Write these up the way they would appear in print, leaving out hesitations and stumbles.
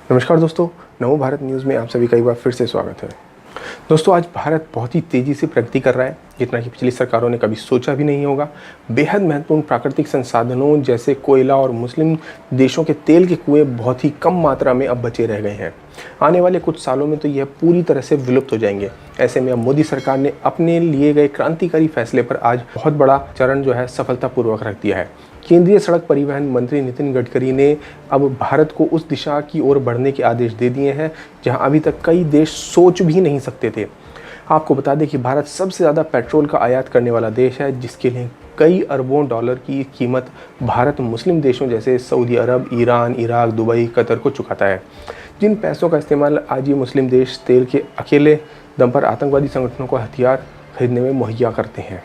नमस्कार दोस्तों, नमो भारत न्यूज़ में आप सभी का एक बार फिर से स्वागत है। दोस्तों, आज भारत बहुत ही तेज़ी से प्रगति कर रहा है, जितना कि पिछली सरकारों ने कभी सोचा भी नहीं होगा। बेहद महत्वपूर्ण प्राकृतिक संसाधनों जैसे कोयला और मुस्लिम देशों के तेल के कुएं बहुत ही कम मात्रा में अब बचे रह गए हैं। आने वाले कुछ सालों में तो यह पूरी तरह से विलुप्त हो जाएंगे। ऐसे में अब मोदी सरकार ने अपने लिए गए क्रांतिकारी फैसले पर आज बहुत बड़ा चरण सफलतापूर्वक रख दिया है। केंद्रीय सड़क परिवहन मंत्री नितिन गडकरी ने अब भारत को उस दिशा की ओर बढ़ने के आदेश दे दिए हैं जहां अभी तक कई देश सोच भी नहीं सकते थे। आपको बता दें कि भारत सबसे ज़्यादा पेट्रोल का आयात करने वाला देश है, जिसके लिए कई अरबों डॉलर की कीमत भारत मुस्लिम देशों जैसे सऊदी अरब, ईरान, इराक, दुबई, कतर को चुकाता है। जिन पैसों का इस्तेमाल आज ये मुस्लिम देश तेल के अकेले दम पर आतंकवादी संगठनों को हथियार खरीदने में मुहैया करते हैं,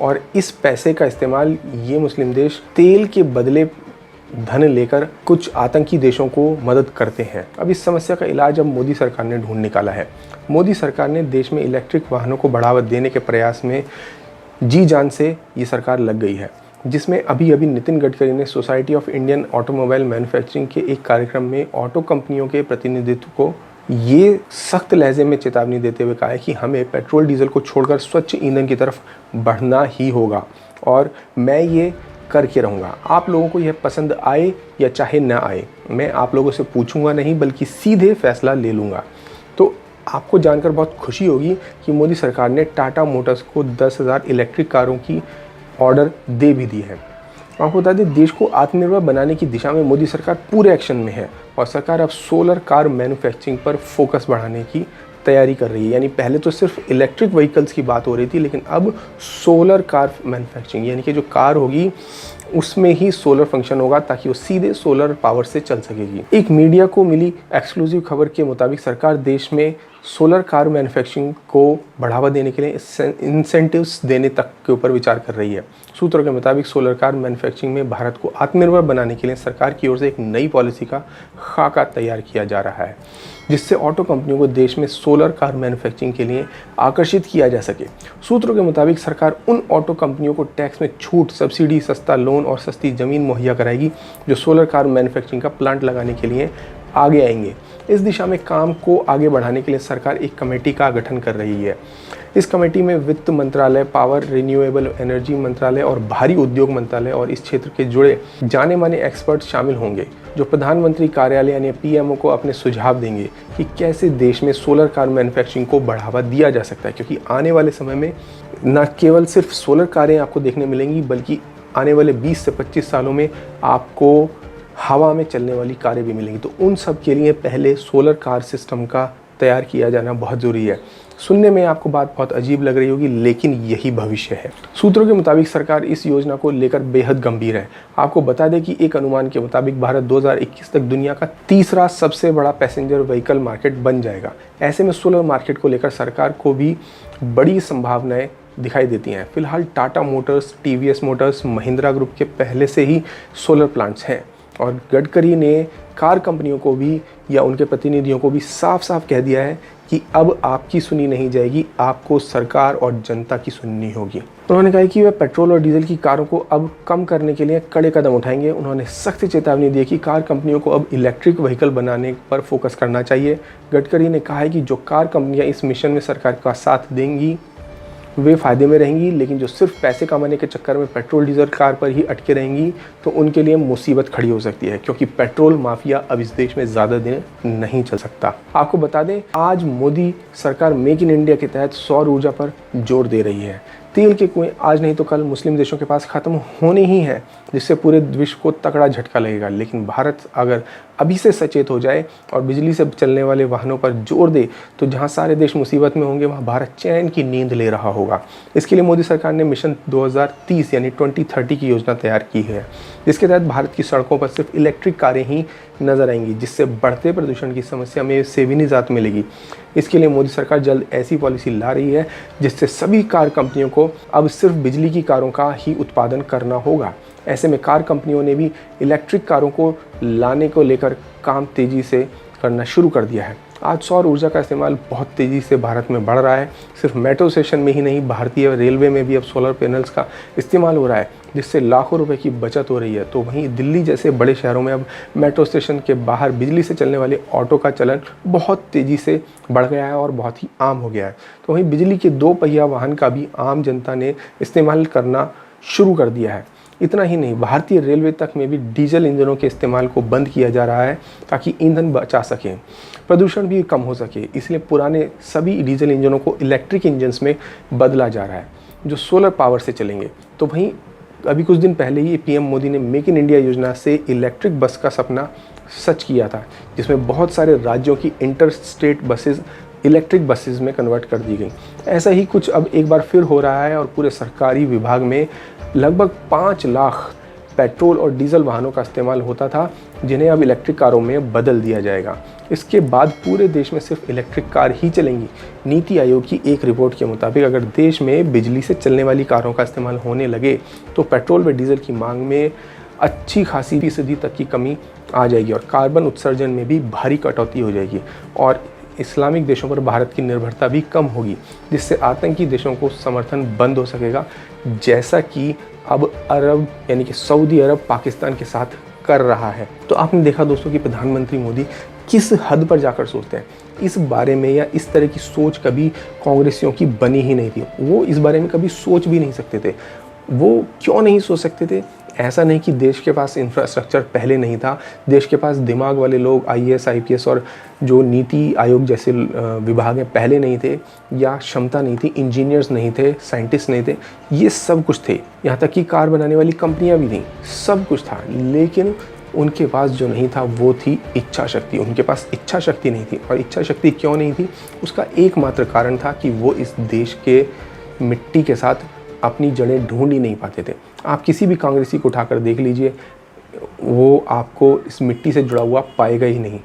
और इस पैसे का इस्तेमाल ये मुस्लिम देश तेल के बदले धन लेकर कुछ आतंकी देशों को मदद करते हैं। अब इस समस्या का इलाज अब मोदी सरकार ने ढूंढ निकाला है। मोदी सरकार ने देश में इलेक्ट्रिक वाहनों को बढ़ावा देने के प्रयास में जी जान से ये सरकार लग गई है, जिसमें अभी नितिन गडकरी ने society of Indian automobile manufacturing के एक कार्यक्रम में ऑटो कंपनियों के प्रतिनिधित्व को ये सख्त लहजे में चेतावनी देते हुए कहा है कि हमें पेट्रोल डीजल को छोड़कर स्वच्छ ईंधन की तरफ बढ़ना ही होगा, और मैं ये करके रहूँगा। आप लोगों को यह पसंद आए या चाहे ना आए, मैं आप लोगों से पूछूंगा नहीं, बल्कि सीधे फैसला ले लूँगा। तो आपको जानकर बहुत खुशी होगी कि मोदी सरकार ने टाटा मोटर्स को 10,000 इलेक्ट्रिक कारों की ऑर्डर दे भी दी है। आपको बता दें, देश को आत्मनिर्भर बनाने की दिशा में मोदी सरकार पूरे एक्शन में है, और सरकार अब सोलर कार मैन्युफैक्चरिंग पर फोकस बढ़ाने की तैयारी कर रही है। यानी पहले तो सिर्फ इलेक्ट्रिक व्हीकल्स की बात हो रही थी, लेकिन अब सोलर कार मैन्युफैक्चरिंग, यानी कि जो कार होगी उसमें ही सोलर फंक्शन होगा ताकि वो सीधे सोलर पावर से चल सकेगी। एक मीडिया को मिली एक्सक्लूसिव खबर के मुताबिक सरकार देश में सोलर कार मैन्युफैक्चरिंग को बढ़ावा देने के लिए इंसेंटिव्स देने तक के ऊपर विचार कर रही है। सूत्रों के मुताबिक सोलर कार मैन्युफैक्चरिंग में भारत को आत्मनिर्भर बनाने के लिए सरकार की ओर से एक नई पॉलिसी का खाका तैयार किया जा रहा है, जिससे ऑटो कंपनियों को देश में सोलर कार मैन्युफैक्चरिंग के लिए आकर्षित किया जा सके। सूत्रों के मुताबिक सरकार उन ऑटो कंपनियों को टैक्स में छूट, सब्सिडी, सस्ता लोन और सस्ती ज़मीन मुहैया कराएगी जो सोलर कार मैन्युफैक्चरिंग का प्लांट लगाने के लिए आगे आएंगे। इस दिशा में काम को आगे बढ़ाने के लिए सरकार एक कमेटी का गठन कर रही है। इस कमेटी में वित्त मंत्रालय, पावर रिन्यूएबल एनर्जी मंत्रालय और भारी उद्योग मंत्रालय और इस क्षेत्र के जुड़े जाने माने एक्सपर्ट शामिल होंगे, जो प्रधानमंत्री कार्यालय यानी पीएमओ को अपने सुझाव देंगे कि कैसे देश में सोलर कार मैन्युफैक्चरिंग को बढ़ावा दिया जा सकता है। क्योंकि आने वाले समय में न केवल सिर्फ सोलर कारें आपको देखने मिलेंगी, बल्कि आने वाले 20 से 25 सालों में आपको हवा में चलने वाली कारें भी मिलेंगी। तो उन सब के लिए पहले सोलर कार सिस्टम का तैयार किया जाना बहुत ज़रूरी है। सुनने में आपको बात बहुत अजीब लग रही होगी, लेकिन यही भविष्य है। सूत्रों के मुताबिक सरकार इस योजना को लेकर बेहद गंभीर है। आपको बता दें कि एक अनुमान के मुताबिक भारत 2021 तक दुनिया का तीसरा सबसे बड़ा पैसेंजर व्हीकल मार्केट बन जाएगा। ऐसे में सोलर मार्केट को लेकर सरकार को भी बड़ी संभावनाएं दिखाई देती हैं। फिलहाल Tata Motors, TVS Motors, Mahindra group के पहले से ही सोलर प्लांट्स हैं, और गडकरी ने कार कंपनियों को भी या उनके प्रतिनिधियों को भी साफ साफ कह दिया है कि अब आपकी सुनी नहीं जाएगी, आपको सरकार और जनता की सुननी होगी। उन्होंने कहा कि वे पेट्रोल और डीजल की कारों को अब कम करने के लिए कड़े कदम उठाएंगे। उन्होंने सख्त चेतावनी दी कि कार कंपनियों को अब इलेक्ट्रिक व्हीकल बनाने पर फोकस करना चाहिए। गडकरी ने कहा है कि जो कार कंपनियां इस मिशन में सरकार का साथ देंगी वे फ़ायदे में रहेंगी, लेकिन जो सिर्फ पैसे कमाने के चक्कर में पेट्रोल डीजल कार पर ही अटके रहेंगी तो उनके लिए मुसीबत खड़ी हो सकती है, क्योंकि पेट्रोल माफिया अब इस देश में ज़्यादा दिन नहीं चल सकता। आपको बता दें, आज मोदी सरकार मेक इन इंडिया के तहत सौर ऊर्जा पर जोर दे रही है। तेल के कुएं आज नहीं तो कल मुस्लिम देशों के पास ख़त्म होने ही हैं, जिससे पूरे विश्व को तगड़ा झटका लगेगा। लेकिन भारत अगर अभी से सचेत हो जाए और बिजली से चलने वाले वाहनों पर जोर दे, तो जहां सारे देश मुसीबत में होंगे वहां भारत चैन की नींद ले रहा होगा। इसके लिए मोदी सरकार ने मिशन 2030 यानी 2030 की योजना तैयार की है, जिसके तहत भारत की सड़कों पर सिर्फ इलेक्ट्रिक कारें ही नजर आएंगी, जिससे बढ़ते प्रदूषण की समस्या में से भी निजात मिलेगी। इसके लिए मोदी सरकार जल्द ऐसी पॉलिसी ला रही है जिससे सभी कार कंपनियों को अब सिर्फ बिजली की कारों का ही उत्पादन करना होगा। ऐसे में कार कंपनियों ने भी इलेक्ट्रिक कारों को लाने को लेकर काम तेज़ी से करना शुरू कर दिया है। आज सौर ऊर्जा का इस्तेमाल बहुत तेज़ी से भारत में बढ़ रहा है। सिर्फ मेट्रो स्टेशन में ही नहीं, भारतीय रेलवे में भी अब सोलर पैनल्स का इस्तेमाल हो रहा है, जिससे लाखों रुपए की बचत हो रही है, तो वहीं दिल्ली जैसे बड़े शहरों में अब मेट्रो स्टेशन के बाहर बिजली से चलने वाले ऑटो का चलन बहुत तेज़ी से बढ़ गया है और बहुत ही आम हो गया है। तो वहीं बिजली के 2 पहिया वाहन का भी आम जनता ने इस्तेमाल करना शुरू कर दिया है। इतना ही नहीं, भारतीय रेलवे तक में भी डीजल इंजनों के इस्तेमाल को बंद किया जा रहा है ताकि ईंधन बचा सकें, प्रदूषण भी कम हो सके। इसलिए पुराने सभी डीजल इंजनों को इलेक्ट्रिक इंजन्स में बदला जा रहा है जो सोलर पावर से चलेंगे। तो वहीं अभी कुछ दिन पहले ही पीएम मोदी ने मेक इन इंडिया योजना से इलेक्ट्रिक बस का सपना सच किया था, जिसमें बहुत सारे राज्यों की inter state buses electric buses में कन्वर्ट कर दी गई। ऐसा ही कुछ अब एक बार फिर हो रहा है और पूरे सरकारी विभाग में लगभग 5 लाख पेट्रोल और डीजल वाहनों का इस्तेमाल होता था, जिन्हें अब इलेक्ट्रिक कारों में बदल दिया जाएगा। इसके बाद पूरे देश में सिर्फ इलेक्ट्रिक कार ही चलेंगी। नीति आयोग की एक रिपोर्ट के मुताबिक अगर देश में बिजली से चलने वाली कारों का इस्तेमाल होने लगे तो पेट्रोल व डीजल की मांग में अच्छी खासी फीसदी तक की कमी आ जाएगी और कार्बन उत्सर्जन में भी भारी कटौती हो जाएगी और इस्लामिक देशों पर भारत की निर्भरता भी कम होगी, जिससे आतंकी देशों को समर्थन बंद हो सकेगा, जैसा कि अब अरब यानी कि सऊदी अरब पाकिस्तान के साथ कर रहा है। तो आपने देखा दोस्तों कि प्रधानमंत्री मोदी किस हद पर जाकर सोचते हैं। इस बारे में या इस तरह की सोच कभी कांग्रेसियों की बनी ही नहीं थी। वो इस बारे में कभी सोच भी नहीं सकते थे। वो क्यों नहीं सोच सकते थे? ऐसा नहीं कि देश के पास इंफ्रास्ट्रक्चर पहले नहीं था, देश के पास दिमाग वाले लोग आईएएस आईपीएस और जो नीति आयोग जैसे विभाग हैं पहले नहीं थे, या क्षमता नहीं थी, इंजीनियर्स नहीं थे, साइंटिस्ट नहीं थे, ये सब कुछ थे। यहाँ तक कि कार बनाने वाली कंपनियाँ भी थी, सब कुछ था, लेकिन उनके पास जो नहीं था वो थी इच्छा शक्ति। उनके पास इच्छा शक्ति नहीं थी। और इच्छा शक्ति क्यों नहीं थी? उसका एकमात्र कारण था कि वो इस देश के मिट्टी के साथ अपनी जड़ें ढूंढ ही नहीं पाते थे। आप किसी भी कांग्रेसी को उठाकर देख लीजिए, वो आपको इस मिट्टी से जुड़ा हुआ पाएगा ही नहीं।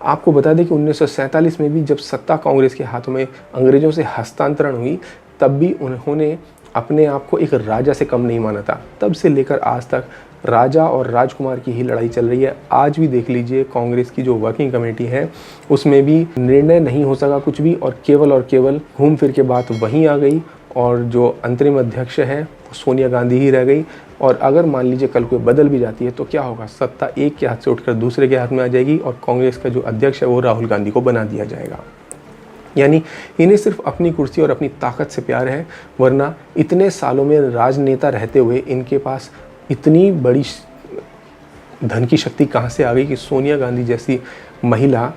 आपको बता दें कि 1947 में भी जब सत्ता कांग्रेस के हाथों में अंग्रेज़ों से हस्तांतरण हुई, तब भी उन्होंने अपने आप को एक राजा से कम नहीं माना था। तब से लेकर आज तक राजा और राजकुमार की ही लड़ाई चल रही है। आज भी देख लीजिए कांग्रेस की जो वर्किंग कमेटी है उसमें भी निर्णय नहीं हो सका कुछ भी, और केवल घूम फिर के बात वहीं आ गई और जो अंतरिम अध्यक्ष है वो सोनिया गांधी ही रह गई। और अगर मान लीजिए कल कोई बदल भी जाती है तो क्या होगा? सत्ता एक के हाथ से उठकर दूसरे के हाथ में आ जाएगी और कांग्रेस का जो अध्यक्ष है वो राहुल गांधी को बना दिया जाएगा। यानी इन्हें सिर्फ अपनी कुर्सी और अपनी ताकत से प्यार है, वरना इतने सालों में राजनेता रहते हुए इनके पास इतनी बड़ी धन की शक्ति कहाँ से आ गई कि सोनिया गांधी जैसी महिला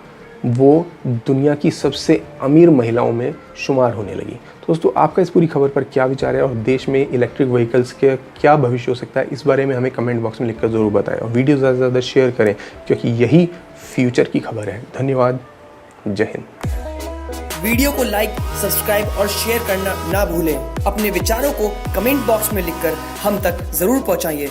वो दुनिया की सबसे अमीर महिलाओं में शुमार होने लगी। तो दोस्तों, आपका इस पूरी खबर पर क्या विचार है और देश में इलेक्ट्रिक व्हीकल्स के क्या भविष्य हो सकता है, इस बारे में हमें कमेंट बॉक्स में लिखकर ज़रूर बताएं और वीडियो ज़्यादा से ज़्यादा शेयर करें, क्योंकि यही फ्यूचर की खबर है। धन्यवाद। जय हिंद। वीडियो को लाइक, सब्सक्राइब और शेयर करना ना भूलें। अपने विचारों को कमेंट बॉक्स में लिखकर हम तक जरूर पहुंचाइए।